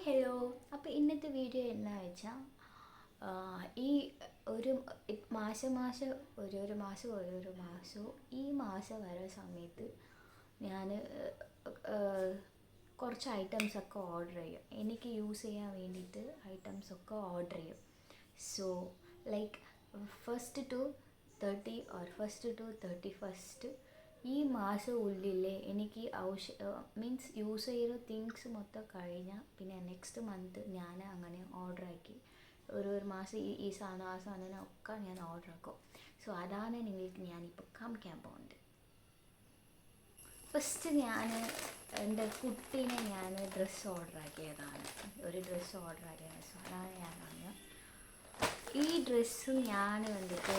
Hello. അപ്പോൾ ഇന്നത്തെ video എന്നാ വെച്ചാൽ ഈ ഒരു മാസവും ഈ മാസം വരെ സമയത്ത് ഞാൻ കുറച്ച് ഐറ്റംസൊക്കെ ഓർഡർ ചെയ്യും. എനിക്ക് യൂസ് ചെയ്യാൻ വേണ്ടിയിട്ട് ഐറ്റംസൊക്കെ ഓർഡർ ചെയ്യും. So like first to 31st ഈ മാസം ഉള്ളിൽ എനിക്ക് മീൻസ് യൂസ് ചെയ്ത തിങ്സ് മൊത്തം കഴിഞ്ഞാൽ പിന്നെ നെക്സ്റ്റ് മന്ത് ഞാൻ അങ്ങനെ ഓർഡർ ആക്കി ഒരു മാസം ഈ സാധനം ആ സാധനമൊക്കെ ഞാൻ ഓർഡർ ആക്കും. സോ അതാണ് നിങ്ങൾക്ക് ഞാനിപ്പോൾ കാണിക്കാൻ പോകുന്നത്. ഫസ്റ്റ് ഞാൻ എൻ്റെ കുട്ടീനെ ഞാൻ ഡ്രസ്സ് ഓർഡർ ആക്കിയതാണ്. സോ അതാണ് ഞാൻ പറഞ്ഞത്. ഈ ഡ്രസ്സ് ഞാൻ വന്നിട്ട്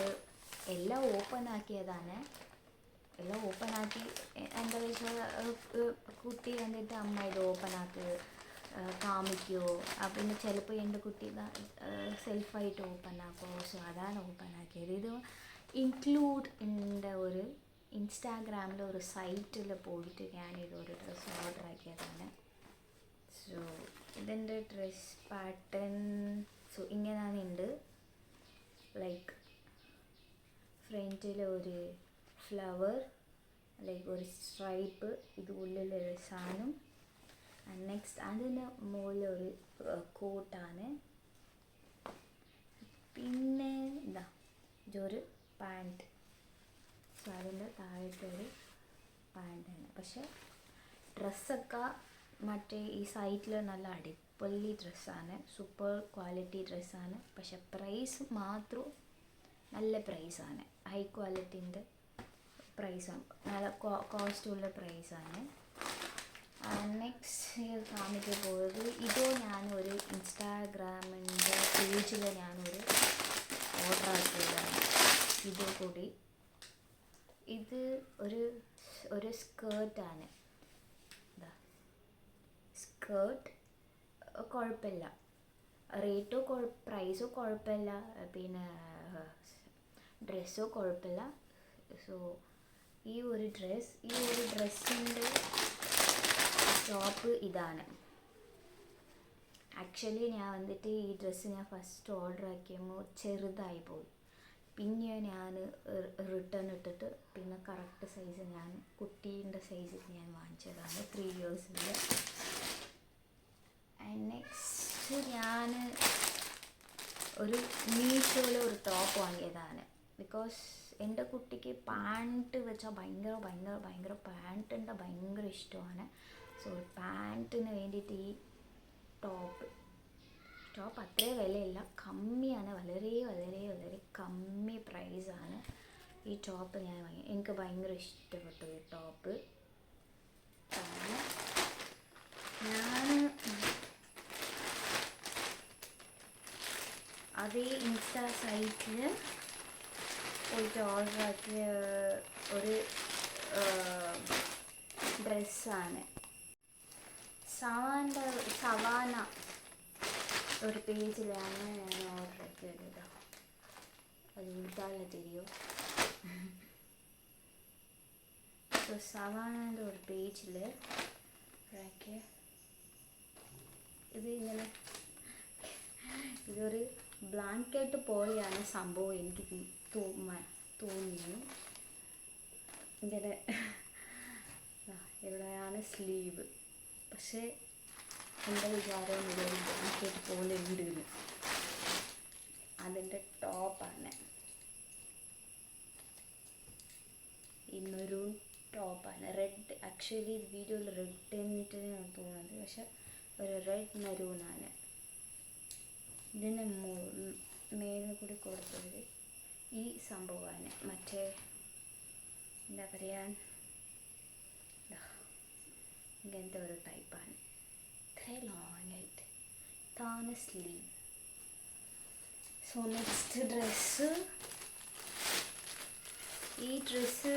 എല്ലാം ഓപ്പൺ ആക്കിയതാണ്. എല്ലാം ഓപ്പൺ ആക്കി എന്താ വെച്ചാൽ കുട്ടി വന്നിട്ട് അമ്മ ഇത് ഓപ്പൺ ആക്കി കാമിക്കുമോ, പിന്നെ ചിലപ്പോൾ എൻ്റെ കുട്ടി സെൽഫായിട്ട് ഓപ്പൺ ആക്കുമോ. സോ അതാണ് ഓപ്പൺ ആക്കിയത്. ഇത് ഇൻക്ലൂഡ് എൻ്റെ ഒരു ഇൻസ്റ്റാഗ്രാമിലെ ഒരു സൈറ്റിൽ പോയിട്ട് ഞാനിതൊരു ഡ്രസ്സ് ഓർഡർ ആക്കിയതാണ്. സോ ഇതിൻ്റെ ഡ്രസ് പാറ്റേൺ ഇങ്ങനെയാണ് ഉണ്ട്. ലൈക്ക് ഫ്രണ്ടിൽ ഒരു ഫ്ലവർ, ലൈക്ക് ഒരു സ്ട്രൈപ്പ്, ഇത് ഉള്ളിലൊരു സാധനം. നെക്സ്റ്റ് അതിന് മുകളിൽ ഒരു കോട്ടാണ്. പിന്നെ ഇതൊരു പാൻറ്റ്. സോ അതിൻ്റെ താഴത്തെ ഒരു പാൻറ്റാണ്. പക്ഷേ ഡ്രസ്സൊക്കെ മറ്റേ ഈ സൈറ്റിൽ നല്ല അടിപൊളി ഡ്രസ്സാണ്, സൂപ്പർ ക്വാളിറ്റി ഡ്രസ്സാണ്. പക്ഷെ പ്രൈസ് മാത്രം നല്ല പ്രൈസാണ്, ഹൈ ക്വാളിറ്റീൻ്റെ പ്രൈസാണ്, നല്ല കോസ്റ്റുള്ള പ്രൈസാണ്. നെക്സ്റ്റ് കാണിക്കാൻ പോയത് ഇതോ ഞാനൊരു ഇൻസ്റ്റാഗ്രാമിൻ്റെ പേജിൽ ഞാനൊരു ഓർഡർ ആക്കിയതാണ്. ഇതോ കൂടി ഇത് ഒരു സ്കേർട്ടാണ്. സ്കേർട്ട് കുഴപ്പമില്ല, പ്രൈസോ കുഴപ്പമില്ല, പിന്നെ ഡ്രസ്സോ കുഴപ്പമില്ല. സോ ഈ ഒരു ഡ്രസ്സിൻ്റെ ഷോപ്പ് ഇതാണ്. ആക്ച്വലി ഞാൻ വന്നിട്ട് ഈ ഡ്രസ്സ് ഞാൻ ഫസ്റ്റ് ഓർഡർ ആക്കിയപ്പോൾ ചെറുതായി പോയി. പിന്നെ ഞാൻ റിട്ടേൺ ഇട്ടിട്ട് പിന്നെ കറക്റ്റ് സൈസ് ഞാൻ കുട്ടീൻ്റെ സൈസിൽ ഞാൻ വാങ്ങിച്ചതാണ് 3 ഇയേഴ്സിൻ്റെ. നെക്സ്റ്റ് ഞാൻ ഒരു മീഷോയിൽ ഒരു ടോപ്പ് വാങ്ങിയതാണ്. ബിക്കോസ് എൻ്റെ കുട്ടിക്ക് പാൻറ്റ് വെച്ചാൽ ഭയങ്കര പാൻറ്റിൻ്റെ ഭയങ്കര ഇഷ്ടമാണ്. സോ പാൻറ്റിന് വേണ്ടിയിട്ട് ഈ ടോപ്പ് അത്രേ വിലയില്ല, കമ്മിയാണ്, വളരെ കമ്മി പ്രൈസാണ്. ഈ ടോപ്പ് ഞാൻ വാങ്ങി, എനിക്ക് ഭയങ്കര ഇഷ്ടപ്പെട്ടു ഈ ടോപ്പ്. ഞാൻ അതേ ഇൻസ്റ്റാ സൈറ്റിൽ പോയിട്ട് ഓർഡർ ആക്കിയ ഒരു ഡ്രസ്സാണ്. സവാന ഒരു പേജിലാണ് ഞാൻ ഓർഡർ ആക്കിയത്. അത് വിട്ടാലേ തരുമോ. സോ സവാനൻ്റെ ഒരു പേജിൽ ഇത് ഇങ്ങനെ ഇതൊരു ബ്ലാങ്കറ്റ് പോലെയാണ് സംഭവം എനിക്ക് തോന്നിയത്. ഇങ്ങനെ ഇവിടെയാണ് സ്ലീവ്, പക്ഷേ എൻ്റെ വിചാരം ഇതൊരു ബ്ലാങ്കറ്റ് പോലെ ഉണ്ട്. അതിൻ്റെ ടോപ്പാണ് ഈ മെറൂൺ ടോപ്പാണ്. റെഡ്, ആക്ച്വലി വീഡിയോയിൽ റെഡ് എന്നിട്ടാണ് തോന്നുന്നത്, പക്ഷെ ഒരു റെഡ് മെറൂണാണ്. ഇതിന് മേലിൽ കൂടി കൊടുത്തത് ഈ സംഭവമാണ്, മറ്റേ എന്താ പറയുക, ഇങ്ങനത്തെ ഒരു ടൈപ്പാണ്. ഇത്രയും ലോങ്ങായിട്ട് ഇതാണ് സ്ലീവ്. സോ നെക്സ്റ്റ് ഡ്രസ്സ്, ഈ ഡ്രസ്സ്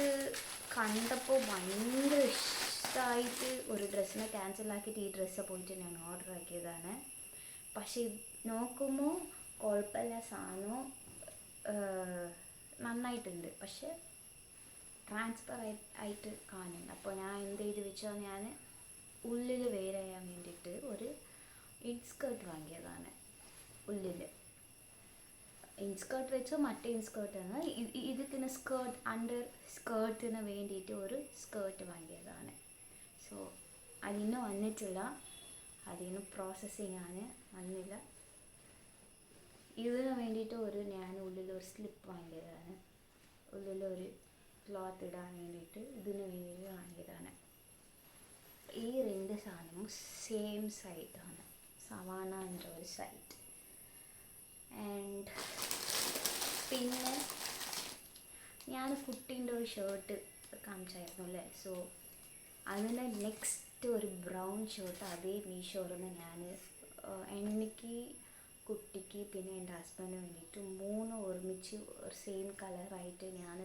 കണ്ടപ്പോൾ ഭയങ്കര ഇഷ്ടമായിട്ട് ഒരു ഡ്രസ്സിനെ ക്യാൻസലാക്കിയിട്ട് ഈ ഡ്രസ്സ് പോയിട്ട് ഞാൻ ഓർഡർ ആക്കിയതാണ്. പക്ഷേ നോക്കുമ്പോൾ കുഴപ്പമില്ല, സാധനം നന്നായിട്ടുണ്ട്, പക്ഷെ ട്രാൻസ്ഫർ ആയിട്ട് കാണുന്നുണ്ട്. അപ്പോൾ ഞാൻ എന്ത് ചെയ്ത് വെച്ചാൽ ഞാൻ ഉള്ളിൽ വെയർ ചെയ്യാൻ വേണ്ടിയിട്ട് ഒരു ഇൻസ്കേർട്ട് വാങ്ങിയതാണ്. ഉള്ളിൽ ഇൻസ്കേർട്ട് വെച്ചോ മറ്റേ ഇൻസ്കേർട്ടാണ്. ഇതിന് സ്കേർട്ട് അണ്ടർ സ്കേർട്ടിന് വേണ്ടിയിട്ട് ഒരു സ്കേർട്ട് വാങ്ങിയതാണ്. സോ അതിന് വന്നിട്ടില്ല, അതിന് പ്രോസസ്സിങ് ആണ്, വന്നില്ല. ഇതിന് വേണ്ടിയിട്ട് ഞാൻ ഉള്ളിലൊരു സ്ലിപ്പ് വാങ്ങിയതാണ്. ഉള്ളിലൊരു ക്ലോത്ത് ഇടാൻ വേണ്ടിയിട്ട് ഇതിന് വേണ്ടിയിട്ട് വാങ്ങിയതാണ്. ഈ 2 സാധനവും സെയിം സൈറ്റാണ്, സവാന എன்ற ഒരു സൈറ്റ്. ആൻഡ് പിന്നെ ഞാൻ കുട്ടീൻ്റെ ഒരു ഷർട്ട് കാണിച്ചായിരുന്നു അല്ലേ. സോ അതിൻ്റെ നെക്സ്റ്റ് ഒരു ബ്രൗൺ ഷർട്ട് അതേ മീഷോയിൽ നിന്ന് ഞാൻ എനിക്ക്, കുട്ടിക്ക്, പിന്നെ എൻ്റെ ഹസ്ബൻഡിന് വേണ്ടിയിട്ട് 3 ഒരുമിച്ച് സെയിം കളറായിട്ട് ഞാൻ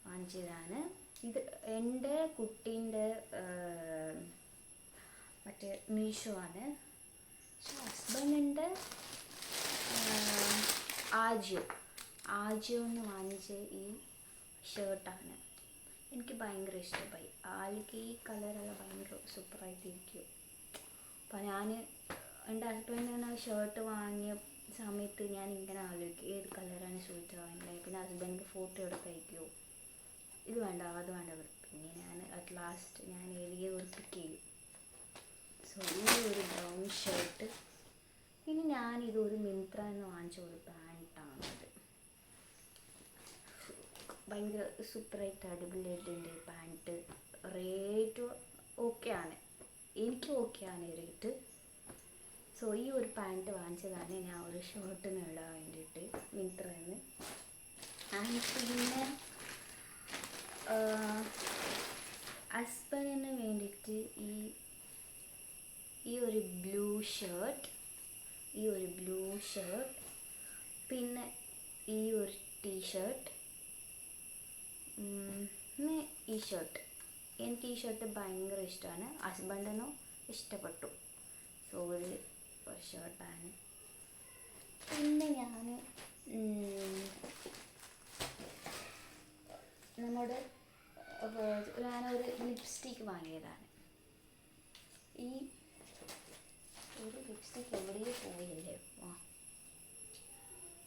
വാങ്ങിച്ചതാണ്. ഇത് എൻ്റെ കുട്ടീൻ്റെ മറ്റേ മീഷോ ആണ്. ഹസ്ബൻഡിൻ്റെ ആജിയോന്ന് വാങ്ങിച്ച ഈ ഷർട്ടാണ്. എനിക്ക് ഭയങ്കര ഇഷ്ടമായി. ആൾക്ക് ഈ കളറെല്ലാം ഭയങ്കര സൂപ്പറായിട്ടിരിക്കും. അപ്പോൾ ഞാൻ എൻ്റെ ഹസ്ബൻഡിന് ഷർട്ട് വാങ്ങിയ സമയത്ത് ഞാൻ ഇങ്ങനെ ആലോചിക്കും ഏത് കളറാണ് സൂറ്റ് വാങ്ങിയത്. പിന്നെ ഹസ്ബൻഡിന് ഫോട്ടോ എടുത്തയക്കുമോ, ഇത് വേണ്ട അത് വേണ്ട. പിന്നെ ഞാൻ അറ്റ് ലാസ്റ്റ് ഞാൻ ഏരിയ ഒരു പിക്ക് ചെയ്യും. സോ ഈ ഒരു ബ്രൗൺ ഷർട്ട്. ഇനി ഞാനിതൊരു മിന്ത്ര എന്ന് വാങ്ങിച്ച ഒരു പാൻറ്റാണത്. ഭയങ്കര സൂപ്പറായിട്ട് അടിപൊളിയായിട്ടുണ്ട് ഈ പാൻറ്റ്. റേറ്റ് ഓക്കെയാണ്, എനിക്ക് ഓക്കെയാണ് റേറ്റ്. സോ ഈ ഒരു പാൻറ്റ് വാങ്ങിച്ചതാണ് ഞാൻ ഒരു ഷർട്ടിന് ഇടാൻ വേണ്ടിയിട്ട് മിന്ത്രന്ന്. ആൻഡ് പിന്നെ ഹസ്ബൻഡിന് വേണ്ടിയിട്ട് ഈ ഒരു ബ്ലൂ ഷർട്ട്, പിന്നെ ഈ ഒരു ടീഷർട്ട്, പിന്നെ ഈ ഷർട്ട്. എനിക്ക് ഈ ഷർട്ട് ഭയങ്കര ഇഷ്ടമാണ്, ഹസ്ബൻഡിനും ഇഷ്ടപ്പെട്ടു. സോ ഒരു ഷർട്ടാണ്. പിന്നെ ഞാനൊരു ലിപ്സ്റ്റിക്ക് വാങ്ങിയതാണ്. ഈ ഒരു ലിപ്സ്റ്റിക്ക് എവിടെയോ പോയില്ലേ.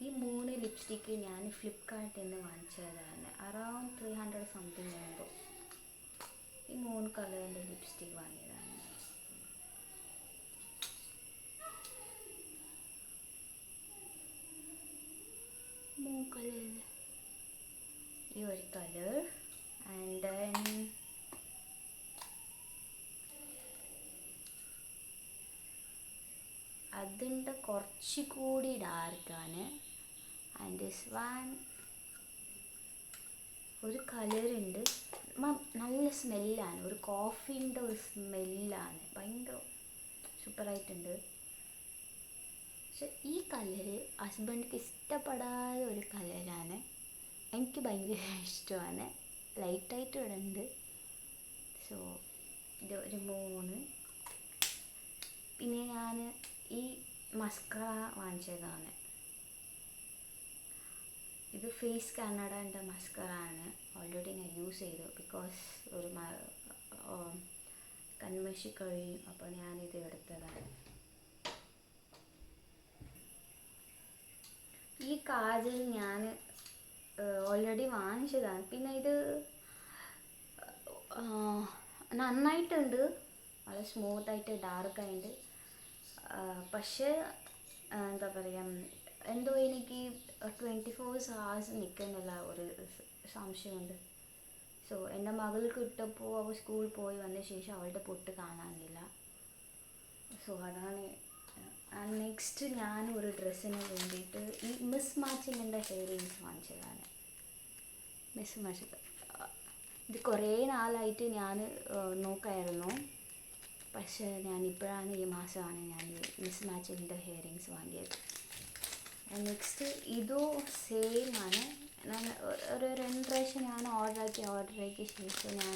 ഈ 3 ലിപ്സ്റ്റിക്ക് ഞാൻ ഫ്ലിപ്കാർട്ടിൽ നിന്ന് വാങ്ങിച്ചതാണ്. അറൗണ്ട് 300 സംതിങ് ആകുമ്പോൾ ഈ 3 കളറിൻ്റെ ലിപ്സ്റ്റിക്ക് വാങ്ങിയതാണ്. ഈ ഒരു കളർ. ആൻഡ് ദെൻ അതിൻ്റെ കുറച്ചുകൂടി ഡാർക്കാണ്. ആൻഡ് ദിസ് വൺ ഒരു കളറുണ്ട്, നല്ല സ്മെല്ലാണ്, ഒരു കോഫീൻ്റെ ഒരു സ്മെല്ലാണ്, ഭയങ്കര സൂപ്പറായിട്ടുണ്ട്. പക്ഷെ ഈ കളറ് ഹസ്ബൻഡിക്ക് ഇഷ്ടപ്പെടാത്ത ഒരു കളറാണ്, എനിക്ക് ഭയങ്കര ഇഷ്ടമാണ്. ലൈറ്റായിട്ട് ഇവിടെ ഉണ്ട്. സോ ഇത് ഒരു 3. പിന്നെ ഞാൻ ഈ മസ്കാറ വാങ്ങിച്ചതാണ്. ഇത് ഫേസ് കാനഡൻ്റെ മസ്കാറ ആണ്. ഓൾറെഡി ഞാൻ യൂസ് ചെയ്തു, ബിക്കോസ് ഒരു കൺമഷി കഴിയും, അപ്പോൾ ഞാനിത് എടുത്തതാണ്. ഈ കാജൽ ഞാൻ ഓൾറെഡി വാങ്ങിച്ചതാണ്. പിന്നെ ഇത് നന്നായിട്ടുണ്ട്, വളരെ സ്മൂത്തായിട്ട് ഡാർക്കായിട്ട്. പക്ഷേ എന്താ പറയുക, എന്തോ എനിക്ക് 24 hours നിൽക്കുന്നില്ല ഒരു സംശയമുണ്ട്. സോ എൻ്റെ മകൾക്ക് ഇട്ടപ്പോൾ അവൾ സ്കൂളിൽ പോയി വന്ന ശേഷം അവളുടെ പൊട്ട് കാണാനില്ല. സോ അതാണ്. നെക്സ്റ്റ് ഞാൻ ഒരു ഡ്രസ്സിന് വേണ്ടിയിട്ട് ഈ മിസ് മാച്ചിങ്ങിൻ്റെ ഹെയറിങ്സ് വാങ്ങിച്ചതാണ്. മിസ് മാച്ചിങ് ഇത് കുറേ നാളായിട്ട് ഞാൻ നോക്കായിരുന്നു. പക്ഷേ ഞാനിപ്പോഴാണ് ഈ മാസമാണ് ഞാൻ മിസ് മാച്ചിങ്ങിൻ്റെ ഹെയറിങ്സ് വാങ്ങിയത്. നെക്സ്റ്റ് ഇതും സെയിം ആണ്. ഞാൻ ഒരു 2 പ്രാവശ്യം ഞാൻ ഓർഡറാക്കിയ ശേഷം ഞാൻ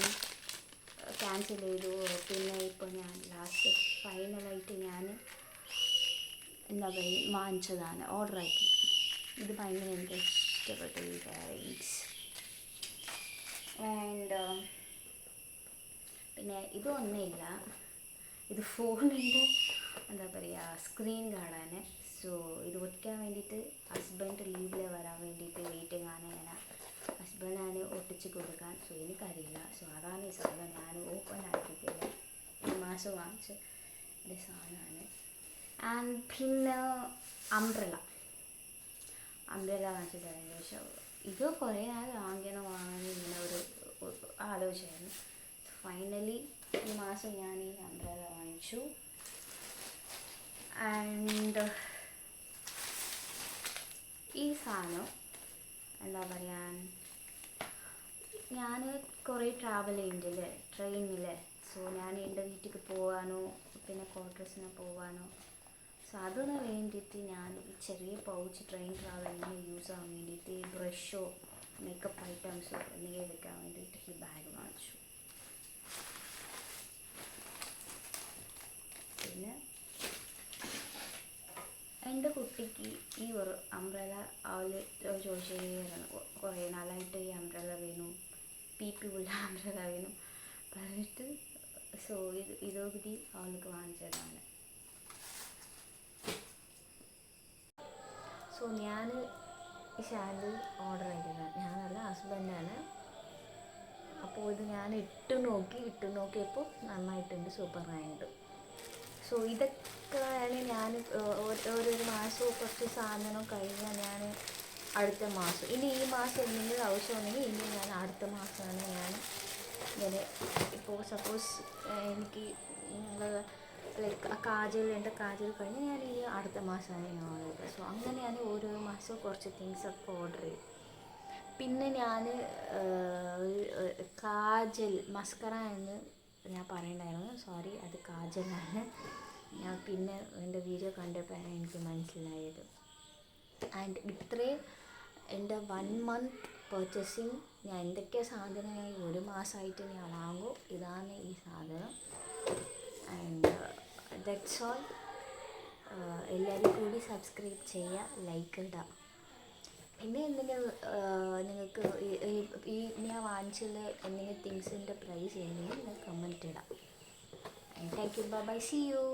ക്യാൻസൽ ചെയ്തു. പിന്നെ ഇപ്പോൾ ഞാൻ ലാസ്റ്റ് ഫൈനലായിട്ട് ഞാൻ എന്താ പറയുക വാങ്ങിച്ചതാണ്, ഓർഡറാക്കി. ഇത് ഭയങ്കര എനിക്ക് ഇഷ്ടപ്പെട്ടു ഈ ഹെയറിങ്സ്. ആൻഡ് പിന്നെ ഇതൊന്നുമില്ല, ഇത് ഫോണിൻ്റെ എന്താ പറയുക സ്ക്രീൻ കാണാൻ. സോ ഇത് ഒട്ടിക്കാൻ വേണ്ടിയിട്ട് ഹസ്ബൻഡ് ലീവിൽ വരാൻ വേണ്ടിയിട്ട് വെയിറ്റിംഗ് ആണ്. ഇങ്ങനെ ഹസ്ബൻഡാണ് ഒട്ടിച്ച് കൊടുക്കാൻ. സോ എനിക്കറിയില്ല. സോ അതാണ് ഈ സാധനം ഞാൻ ഓപ്പൺ ആക്കിയിട്ടില്ല. ഈ മാസം വാങ്ങിച്ച ഒരു സാധനമാണ്. ആൻഡ് പിന്നെ അംബ്രല വാങ്ങിച്ചതിന് ശേഷം ഇത് കുറേ നാൾ വാങ്ങാൻ ഇങ്ങനെ ഒരു ആലോചനയായിരുന്നു. ഫൈനലി ഈ മാസം ഞാൻ ഈ അംബ്രല വാങ്ങിച്ചു. ആൻഡ് ഈ സാധനം എന്താ പറയുക, ഞാൻ കുറേ ട്രാവൽ ചെയ്യുന്നുണ്ടല്ലേ ട്രെയിനിൽ. സോ ഞാൻ എൻ്റെ വീട്ടിലേക്ക് പോകാനോ പിന്നെ ക്വാർട്ടേഴ്സിന് പോകാനോ, സോ അതിന് വേണ്ടിയിട്ട് ഞാൻ ഈ ചെറിയ പൗച്ച് ട്രെയിൻ ട്രാവലിങ്ങിന് യൂസ് ആവാൻ വേണ്ടിയിട്ട് ഈ ബ്രഷോ മേക്കപ്പ് ഐറ്റംസോ എന്തെങ്കിലും വെക്കാൻ വേണ്ടിയിട്ട് ഈ ബാഗ് വാങ്ങിച്ചു. പിന്നെ എൻ്റെ കുട്ടിക്ക് ഈ ഒരു അംബ്രല അവൾ ചോദിച്ചാണ് കുറേ നാളായിട്ട് ഈ അംബ്രല വേണം, പി ഉള്ള അംബ്രല വേണം പറഞ്ഞിട്ട്. സോ ഇതോപരി അവൾക്ക് വാങ്ങിച്ചതാണ്. സോ ഞാൻ ഈ ഷാമ്പു ഓർഡർ ചെയ്തതാണ്, ഞാനല്ല ഹസ്ബൻഡാണ്. അപ്പോൾ ഇത് ഞാൻ ഇട്ട് നോക്കിയപ്പോൾ നന്നായിട്ടുണ്ട്, സൂപ്പറായിട്ടുണ്ട്. സോ ഇതൊക്കെയാണ് ഞാൻ ഓരോ മാസവും കുറച്ച് സാധനം കഴിഞ്ഞാൽ ഞാൻ അടുത്ത മാസം, ഇനി ഈ മാസം എന്തെങ്കിലും ആവശ്യമുണ്ടെങ്കിൽ ഇനി ഞാൻ അടുത്ത മാസമാണ് ഞാൻ ഇങ്ങനെ. ഇപ്പോൾ സപ്പോസ് എനിക്ക് ലൈക്ക് എൻ്റെ കാജൽ കഴിഞ്ഞ് ഞാൻ ഈ അടുത്ത മാസമാണ് ഞാൻ ഓർഡർ ചെയ്തത്. സോ അങ്ങനെയാണ് ഓരോ മാസവും കുറച്ച് തിങ്സൊക്കെ ഓർഡർ ചെയ്യും. പിന്നെ ഞാൻ കാജൽ മസ്കറ എന്ന് ഞാൻ പറയണ്ടായിരുന്നു, സോറി അത് കാജലാണ്. ഞാൻ പിന്നെ എൻ്റെ വീഡിയോ കണ്ടപ്പോഴാണ് എനിക്ക് മനസ്സിലായത്. ആൻഡ് ഇത്രയും എൻ്റെ 1 month പർച്ചേസിങ് ഞാൻ എന്തൊക്കെ സാധനങ്ങൾ ഒരു മാസമായിട്ട് ഞാൻ വാങ്ങും, ഇതാണ് ഈ സാധനം. And that's all. എല്ലാവരും കൂടി സബ്സ്ക്രൈബ് ചെയ്യുക, ലൈക്ക് ഇടുക. പിന്നെ എന്തെങ്കിലും നിങ്ങൾക്ക് ഈ ഞാൻ വാങ്ങിച്ചുള്ള എന്തെങ്കിലും തിങ്സിൻ്റെ പ്രൈസ് എന്തെങ്കിലും കമൻറ്റ് ഇടാം. Thank you, bye, see U.